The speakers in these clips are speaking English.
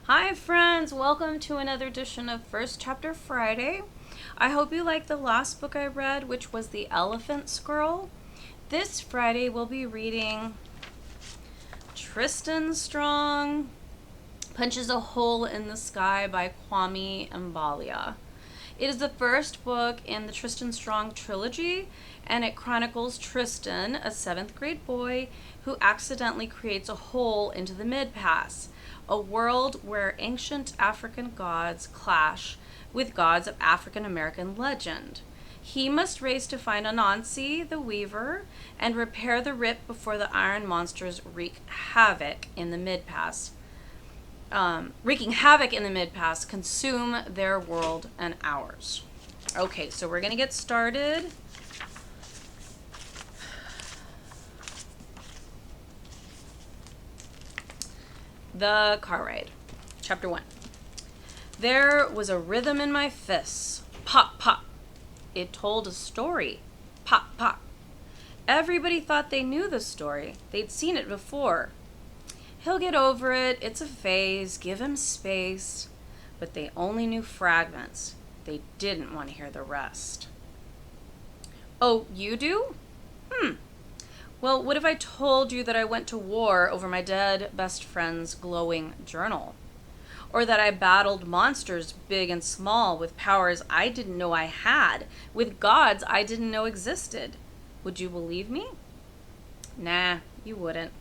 Hi friends, welcome to another edition of First Chapter Friday. I hope you liked the last book I read, which was The Elephant Scroll. This Friday we'll be reading Tristan Strong Punches a Hole in the Sky by Kwame Mbalia. It is the first book in the Tristan Strong trilogy, and it chronicles Tristan, a 7th grade boy who accidentally creates a hole into the Mid-Pass, a world where ancient African gods clash with gods of African American legend. He must race to find Anansi, the weaver, and repair the rip before the iron monsters wreaking havoc in the Mid-Pass, consume their world and ours. Okay, so we're going to get started. The car ride. Chapter 1. There was a rhythm in my fists. Pop, pop. It told a story. Pop, pop. Everybody thought they knew the story. They'd seen it before. He'll get over it. It's a phase. Give him space. But they only knew fragments. They didn't want to hear the rest. Oh, you do? Well, what if I told you that I went to war over my dead best friend's glowing journal? Or that I battled monsters big and small with powers I didn't know I had, with gods I didn't know existed? Would you believe me? Nah, you wouldn't.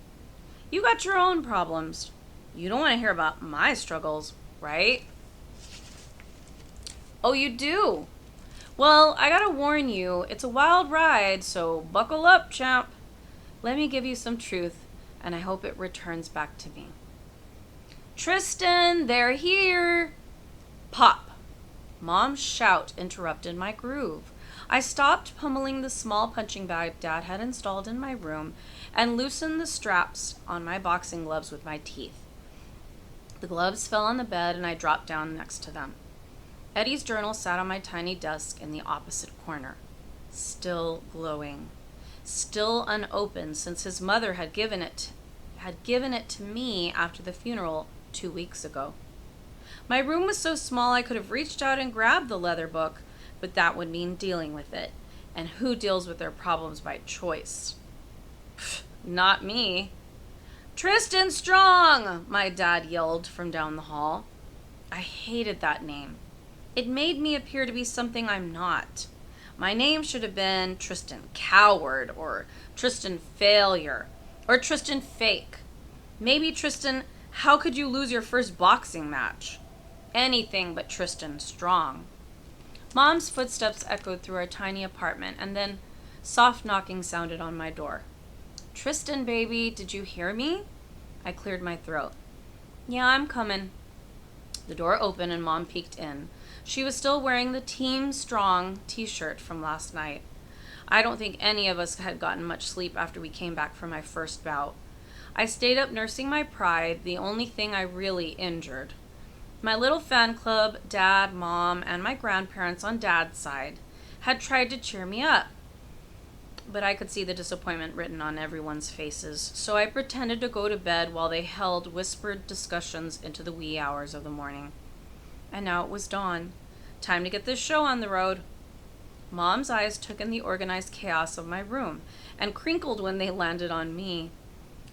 You got your own problems. You don't want to hear about my struggles, right? Oh, you do? Well, I gotta warn you, it's a wild ride, so buckle up, champ. Let me give you some truth, and I hope it returns back to me. Tristan, they're here! Pop! Mom's shout interrupted my groove. I stopped pummeling the small punching bag Dad had installed in my room and loosened the straps on my boxing gloves with my teeth. The gloves fell on the bed and I dropped down next to them. Eddie's journal sat on my tiny desk in the opposite corner, still glowing. Still unopened since his mother had given it to me after the funeral 2 weeks ago. My room was so small I could have reached out and grabbed the leather book, but that would mean dealing with it. And who deals with their problems by choice? Not me. Tristan Strong! My dad yelled from down the hall. I hated that name. It made me appear to be something I'm not. My name should have been Tristan Coward, or Tristan Failure, or Tristan Fake. Maybe Tristan, how could you lose your first boxing match? Anything but Tristan Strong. Mom's footsteps echoed through our tiny apartment, and then soft knocking sounded on my door. Tristan, baby, did you hear me? I cleared my throat. Yeah, I'm coming. The door opened and Mom peeked in. She was still wearing the Team Strong t-shirt from last night. I don't think any of us had gotten much sleep after we came back from my first bout. I stayed up nursing my pride, the only thing I really injured. My little fan club, Dad, Mom, and my grandparents on Dad's side had tried to cheer me up. But I could see the disappointment written on everyone's faces, so I pretended to go to bed while they held whispered discussions into the wee hours of the morning. And now it was dawn. Time to get this show on the road. Mom's eyes took in the organized chaos of my room and crinkled when they landed on me.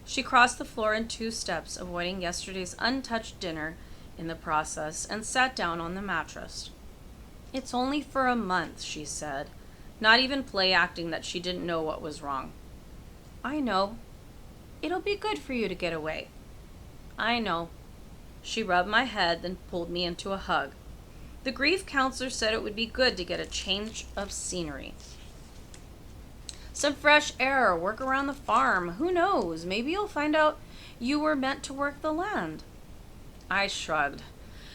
She crossed the floor in 2 steps, avoiding yesterday's untouched dinner in the process, and sat down on the mattress. It's only for a month, she said, not even play acting that she didn't know what was wrong. I know. It'll be good for you to get away. I know. She rubbed my head, then pulled me into a hug. The grief counselor said it would be good to get a change of scenery. Some fresh air, work around the farm. Who knows? Maybe you'll find out you were meant to work the land. I shrugged.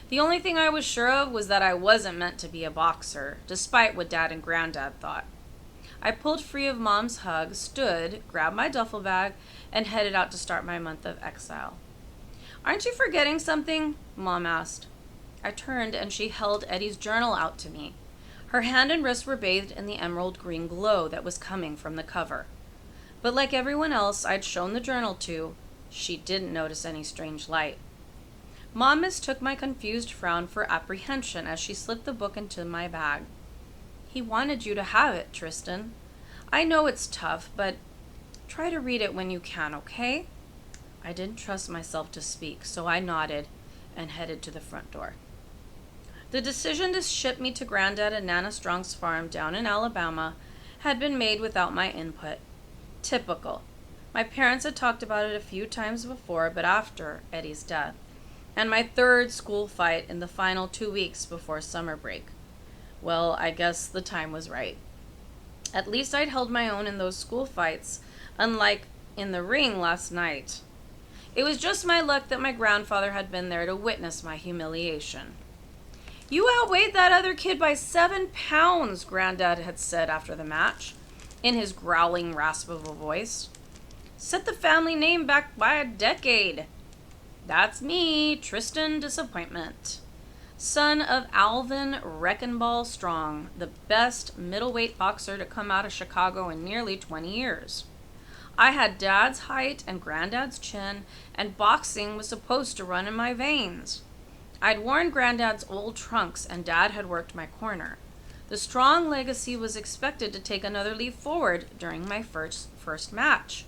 The only thing I was sure of was that I wasn't meant to be a boxer, despite what Dad and Granddad thought. I pulled free of Mom's hug, stood, grabbed my duffel bag, and headed out to start my month of exile. Aren't you forgetting something? Mom asked. I turned and she held Eddie's journal out to me. Her hand and wrist were bathed in the emerald green glow that was coming from the cover. But like everyone else I'd shown the journal to, she didn't notice any strange light. Mom mistook my confused frown for apprehension as she slipped the book into my bag. He wanted you to have it, Tristan. I know it's tough, but try to read it when you can, okay? I didn't trust myself to speak, so I nodded and headed to the front door. The decision to ship me to Granddad and Nana Strong's farm down in Alabama had been made without my input. Typical. My parents had talked about it a few times before, but after Eddie's death, and my third school fight in the final 2 weeks before summer break. Well, I guess the time was right. At least I'd held my own in those school fights, unlike in the ring last night. It was just my luck that my grandfather had been there to witness my humiliation. You outweighed that other kid by 7 pounds, Granddad had said after the match, in his growling rasp of a voice. Set the family name back by a decade. That's me, Tristan Disappointment, son of Alvin Wrecking Ball Strong, the best middleweight boxer to come out of Chicago in nearly 20 years. I had Dad's height and Granddad's chin, and boxing was supposed to run in my veins. I'd worn Granddad's old trunks, and Dad had worked my corner. The Strong legacy was expected to take another leap forward during my first match.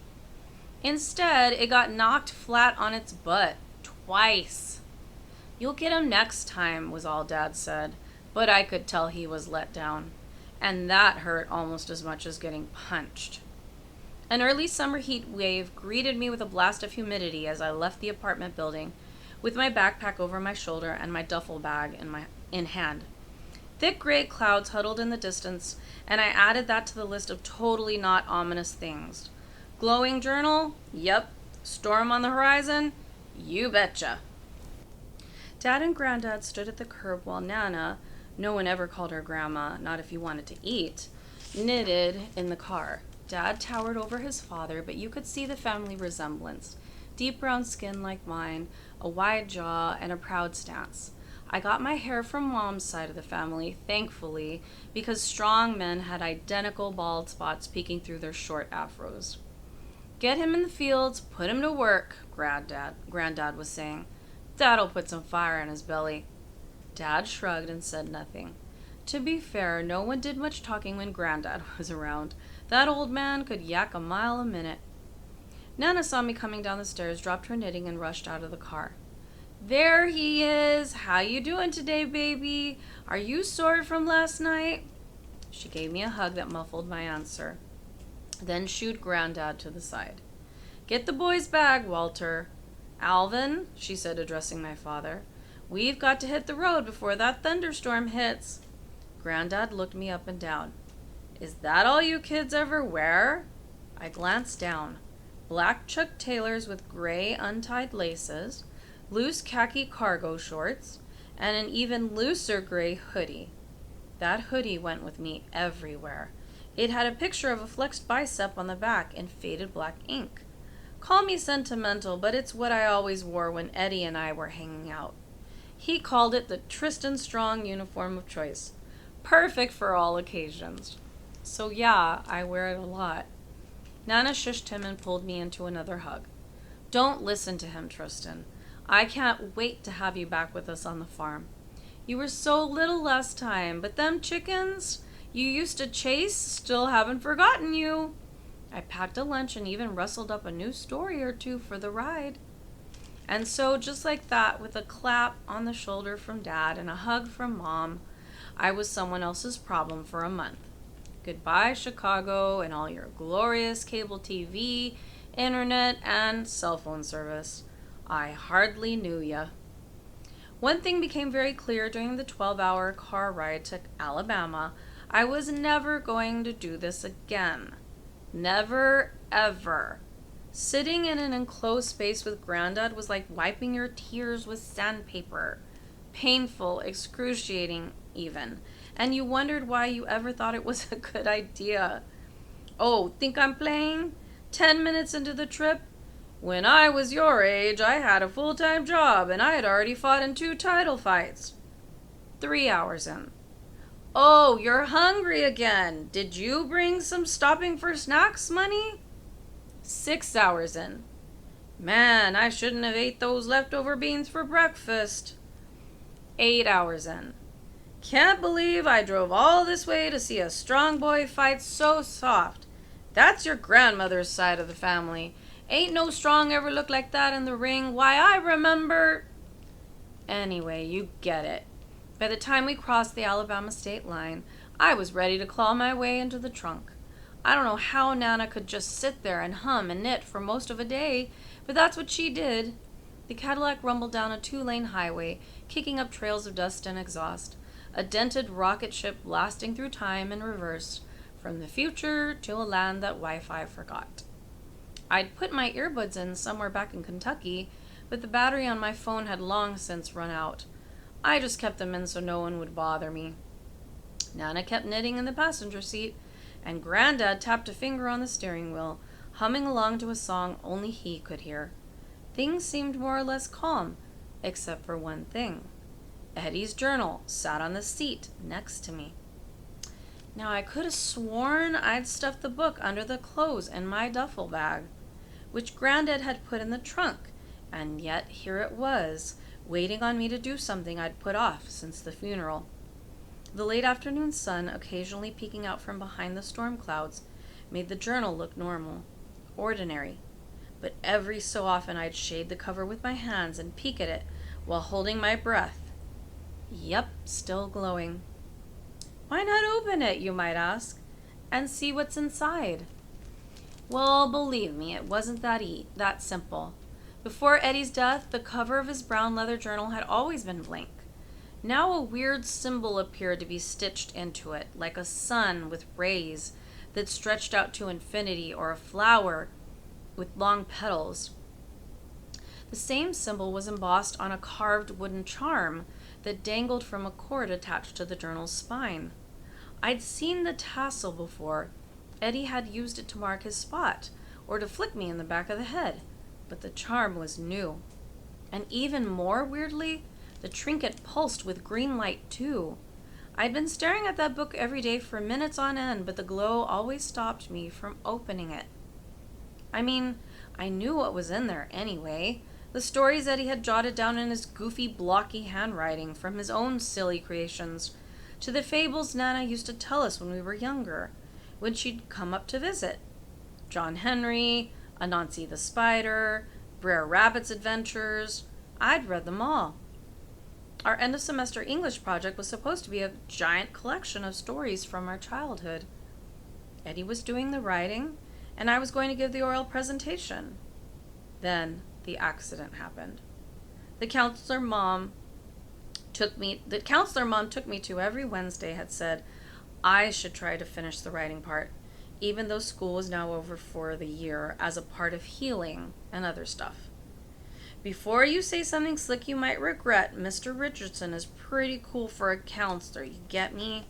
Instead, it got knocked flat on its butt, twice. You'll get him next time, was all Dad said, but I could tell he was let down, and that hurt almost as much as getting punched. An early summer heat wave greeted me with a blast of humidity as I left the apartment building, with my backpack over my shoulder and my duffel bag in hand. Thick gray clouds huddled in the distance, and I added that to the list of totally not ominous things. Glowing journal? Yep. Storm on the horizon? You betcha. Dad and Granddad stood at the curb while Nana, no one ever called her Grandma, not if you wanted to eat, knitted in the car. Dad towered over his father, but you could see the family resemblance. Deep brown skin like mine, a wide jaw, and a proud stance. I got my hair from Mom's side of the family, thankfully, because strong men had identical bald spots peeking through their short afros. Get him in the fields, put him to work, Granddad was saying. That'll put some fire in his belly. Dad shrugged and said nothing. To be fair, no one did much talking when Granddad was around. That old man could yak a mile a minute. Nana saw me coming down the stairs, dropped her knitting, and rushed out of the car. There he is. How you doing today, baby? Are you sore from last night? She gave me a hug that muffled my answer, then shooed Granddad to the side. Get the boy's bag, Walter. Alvin, she said, addressing my father, we've got to hit the road before that thunderstorm hits. Granddad looked me up and down. Is that all you kids ever wear? I glanced down. Black Chuck Taylors with gray untied laces, loose khaki cargo shorts, and an even looser gray hoodie. That hoodie went with me everywhere. It had a picture of a flexed bicep on the back in faded black ink. Call me sentimental, but it's what I always wore when Eddie and I were hanging out. He called it the Tristan Strong uniform of choice. Perfect for all occasions. So yeah, I wear it a lot. Nana shushed him and pulled me into another hug. Don't listen to him, Tristan. I can't wait to have you back with us on the farm. You were so little last time, but them chickens you used to chase still haven't forgotten you. I packed a lunch and even rustled up a new story or two for the ride. And so, just like that, with a clap on the shoulder from Dad and a hug from Mom, I was someone else's problem for a month. Goodbye, Chicago, and all your glorious cable TV, internet, and cell phone service. I hardly knew ya. One thing became very clear during the 12-hour car ride to Alabama. I was never going to do this again. Never, ever. Sitting in an enclosed space with Granddad was like wiping your tears with sandpaper. Painful, excruciating even. And you wondered why you ever thought it was a good idea. Oh, think I'm playing? 10 minutes into the trip? When I was your age, I had a full-time job and I had already fought in 2 title fights. 3 hours in. Oh, you're hungry again. Did you bring some stopping for snacks money? 6 hours in. Man, I shouldn't have ate those leftover beans for breakfast. 8 hours in. Can't believe I drove all this way to see a strong boy fight so soft. That's your grandmother's side of the family. Ain't no strong ever looked like that in the ring. Why, I remember... Anyway, you get it. By the time we crossed the Alabama state line, I was ready to claw my way into the trunk. I don't know how Nana could just sit there and hum and knit for most of a day, but that's what she did. The Cadillac rumbled down a 2-lane highway, kicking up trails of dust and exhaust. A dented rocket ship blasting through time in reverse, from the future to a land that Wi-Fi forgot. I'd put my earbuds in somewhere back in Kentucky, but the battery on my phone had long since run out. I just kept them in so no one would bother me. Nana kept knitting in the passenger seat, and Granddad tapped a finger on the steering wheel, humming along to a song only he could hear. Things seemed more or less calm, except for one thing. Eddie's journal sat on the seat next to me. Now, I could have sworn I'd stuffed the book under the clothes in my duffel bag, which Granddad had put in the trunk, and yet here it was, waiting on me to do something I'd put off since the funeral. The late afternoon sun, occasionally peeking out from behind the storm clouds, made the journal look normal, ordinary, but every so often I'd shade the cover with my hands and peek at it while holding my breath. Yep, still glowing. Why not open it, you might ask, and see what's inside? Well, believe me, it wasn't that simple. Before Eddie's death, the cover of his brown leather journal had always been blank. Now a weird symbol appeared to be stitched into it, like a sun with rays that stretched out to infinity, or a flower with long petals. The same symbol was embossed on a carved wooden charm that dangled from a cord attached to the journal's spine. I'd seen the tassel before. Eddie had used it to mark his spot, or to flick me in the back of the head, but the charm was new. And even more weirdly, the trinket pulsed with green light too. I'd been staring at that book every day for minutes on end, but the glow always stopped me from opening it. I mean, I knew what was in there anyway. The stories Eddie had jotted down in his goofy, blocky handwriting from his own silly creations, to the fables Nana used to tell us when we were younger, when she'd come up to visit. John Henry, Anansi the Spider, Brer Rabbit's Adventures. I'd read them all. Our end-of-semester English project was supposed to be a giant collection of stories from our childhood. Eddie was doing the writing, and I was going to give the oral presentation. Then the accident happened. The counselor mom took me to every Wednesday had said I should try to finish the writing part, even though school was now over for the year, as a part of healing and other stuff. Before you say something slick you might regret, Mr. Richardson is pretty cool for a counselor, you get me?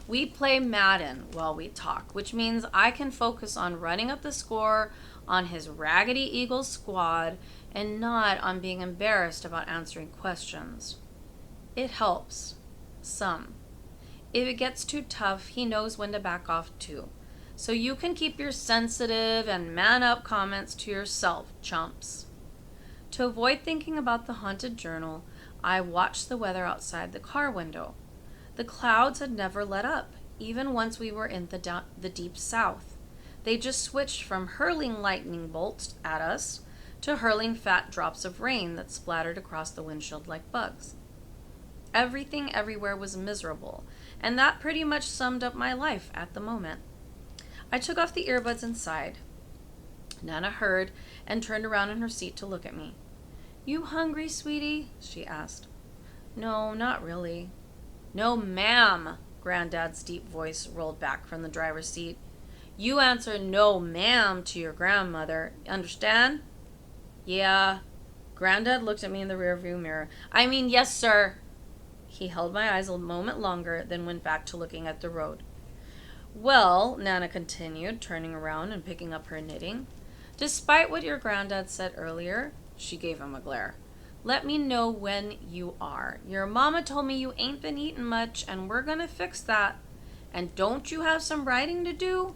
We play Madden while we talk, which means I can focus on running up the score on his Raggedy Eagles squad and not on being embarrassed about answering questions. It helps. Some. If it gets too tough, he knows when to back off too. So you can keep your sensitive and man-up comments to yourself, chumps. To avoid thinking about the haunted journal, I watched the weather outside the car window. The clouds had never let up, even once we were in the deep south. They just switched from hurling lightning bolts at us to hurling fat drops of rain that splattered across the windshield like bugs. Everything everywhere was miserable, and that pretty much summed up my life at the moment. I took off the earbuds and sighed. Nana heard and turned around in her seat to look at me. "You hungry, sweetie?" she asked. "No, not really." "No, ma'am," Granddad's deep voice rolled back from the driver's seat. "You answer no, ma'am to your grandmother. Understand?" "Yeah." Granddad looked at me in the rearview mirror. "I mean, yes, sir." He held my eyes a moment longer, then went back to looking at the road. "Well," Nana continued, turning around and picking up her knitting, "despite what your granddad said earlier," she gave him a glare, "let me know when you are. Your mama told me you ain't been eating much, and we're gonna fix that. And don't you have some writing to do?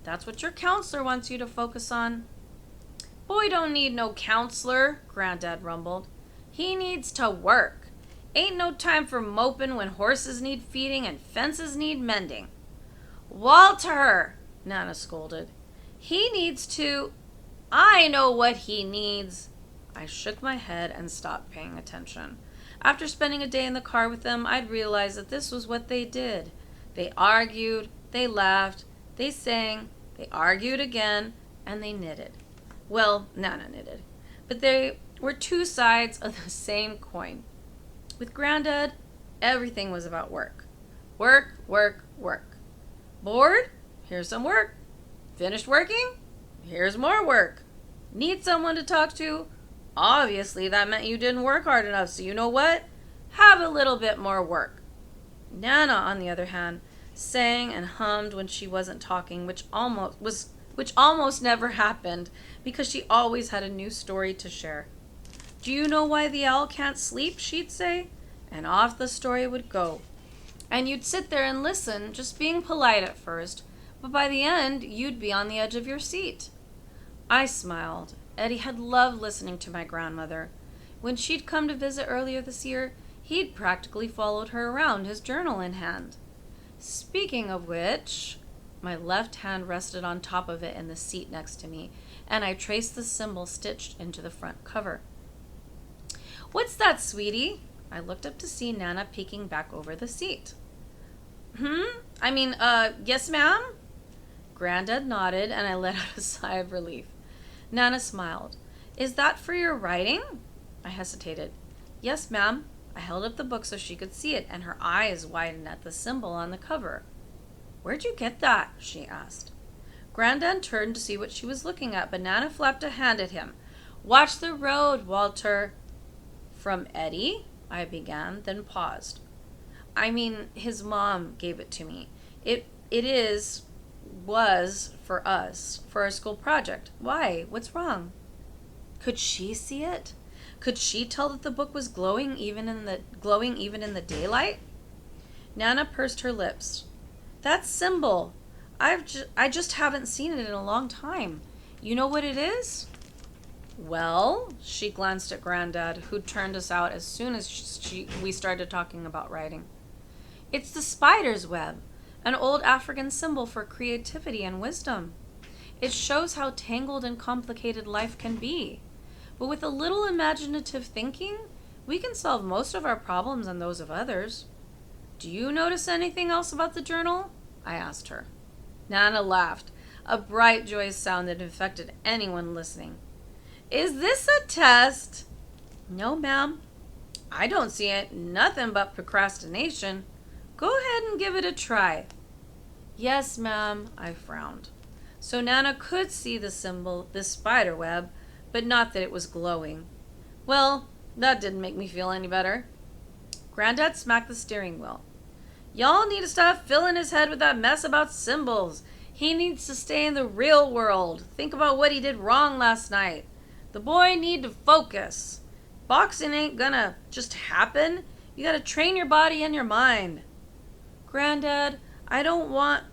That's what your counselor wants you to focus on." Boy don't need no counselor, Granddad rumbled. He needs to work. Ain't no time for moping when horses need feeding and fences need mending. Walter, Nana scolded. He needs to... I know what he needs. I shook my head and stopped paying attention. After spending a day in the car with them, I'd realized that this was what they did. They argued, they laughed, they sang, they argued again, and they knitted. Well, Nana knitted. But they were two sides of the same coin. With Granddad, everything was about work. Work, work, work. Bored? Here's some work. Finished working? Here's more work. Need someone to talk to? Obviously, that meant you didn't work hard enough, so you know what? Have a little bit more work. Nana, on the other hand, sang and hummed when she wasn't talking, which almost never happened because she always had a new story to share. Do you know why the owl can't sleep? She'd say, and off the story would go. And you'd sit there and listen, just being polite at first, but by the end, you'd be on the edge of your seat. I smiled. Eddie had loved listening to my grandmother. When she'd come to visit earlier this year, he'd practically followed her around, his journal in hand. Speaking of which, my left hand rested on top of it in the seat next to me, and I traced the symbol stitched into the front cover. What's that, sweetie? I looked up to see Nana peeking back over the seat. Yes, ma'am? Granddad nodded, and I let out a sigh of relief. Nana smiled. Is that for your writing? I hesitated. Yes, ma'am. I held up the book so she could see it, and her eyes widened at the symbol on the cover. Where'd you get that? She asked. Granddad turned to see what she was looking at, but Nana flapped a hand at him. Watch the road, Walter. From Eddie? I began, then paused. His mom gave it to me. It was for us, for our school project. Why? What's wrong? Could she see it? Could she tell that the book was glowing even in the daylight? Nana pursed her lips. That symbol. I just haven't seen it in a long time. You know what it is? Well, she glanced at Granddad, who turned us out as soon as we started talking about writing. It's the spider's web, an old African symbol for creativity and wisdom. It shows how tangled and complicated life can be. But with a little imaginative thinking, we can solve most of our problems and those of others. Do you notice anything else about the journal? I asked her. Nana laughed, a bright, joyous sound that infected anyone listening. Is this a test? No, ma'am. I don't see it. Nothing but procrastination. Go ahead and give it a try. Yes, ma'am, I frowned. So Nana could see the symbol, this spider web, but not that it was glowing. Well, that didn't make me feel any better. Granddad smacked the steering wheel. Y'all need to stop filling his head with that mess about symbols. He needs to stay in the real world. Think about what he did wrong last night. The boy need to focus. Boxing ain't gonna just happen. You gotta train your body and your mind. Granddad, I don't want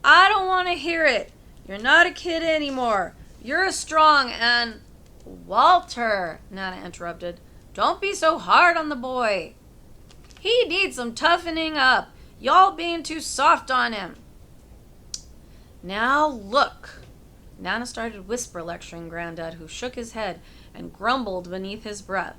to hear it. You're not a kid anymore. You're a strong and... Walter, Nana interrupted. Don't be so hard on the boy. He needs some toughening up. Y'all being too soft on him. Now look. Nana started whisper lecturing Granddad, who shook his head and grumbled beneath his breath.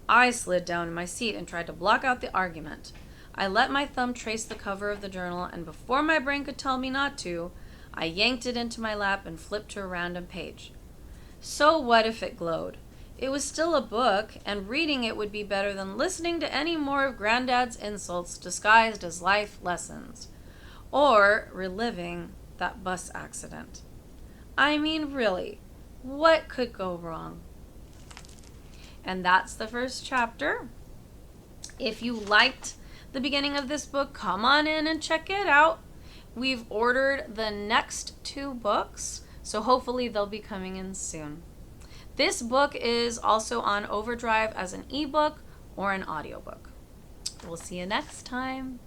I slid down in my seat and tried to block out the argument. I let my thumb trace the cover of the journal, and before my brain could tell me not to, I yanked it into my lap and flipped to a random page. So what if it glowed? It was still a book, and reading it would be better than listening to any more of Granddad's insults disguised as life lessons, or reliving that bus accident. Really, what could go wrong? And that's the first chapter. If you liked the beginning of this book, come on in and check it out. We've ordered the next 2 books, so hopefully they'll be coming in soon. This book is also on Overdrive as an ebook or an audiobook. We'll see you next time.